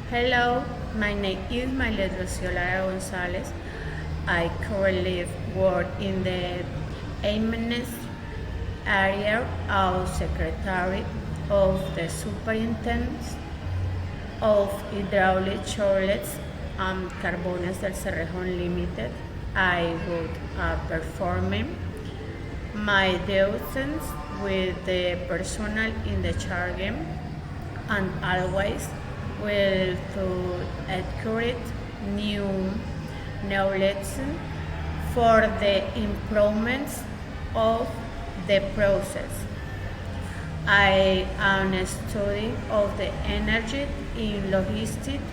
Hello, my name is Maylet Rociolara Gonzalez. I currently work in the AMNS area of Secretary of the Superintendent of Hydraulic Toilets and Carbones del Cerrejón Limited. I would performing my duties with the personnel in the charge and always will to accurate new knowledge for the improvements of the process. I am a student of the energy in logistics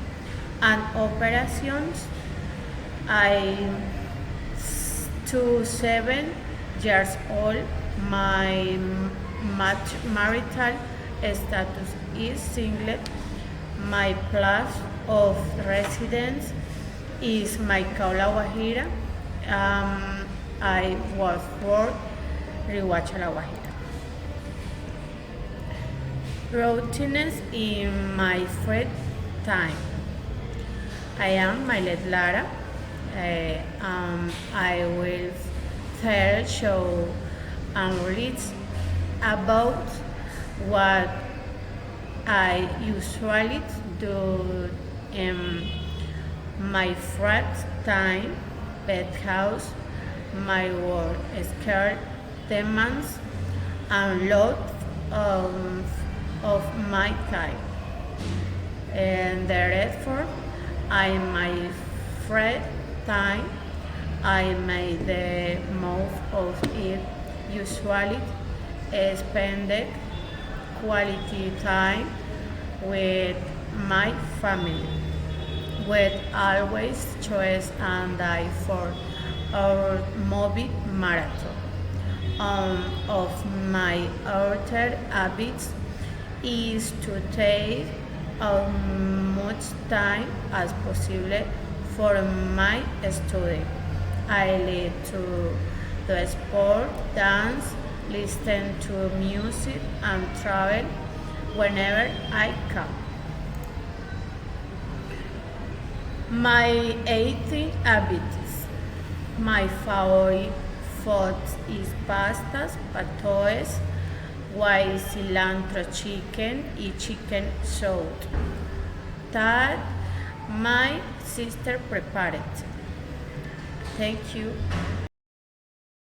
and operations. I'm 27 years old. My marital status is single. My place of residence is Maicao, La Guajira. I was born Riohacha, La Guajira. Routines in my free time. I am Maylet Lara. I will tell show and read about what I usually do in my free time, pet house, my work schedule demands a lot of my time. And therefore, I my free time, I make the most of it. Usually, spend quality time with my family, with always choice and I for our movie marathon. Of my other habits is to take as much time as possible for my study. I like to do sport, dance, listen to music, and travel whenever I can. My eating habits. My favorite food is pastas, patoes, white cilantro chicken, and chicken soup that my sister prepared. Thank you.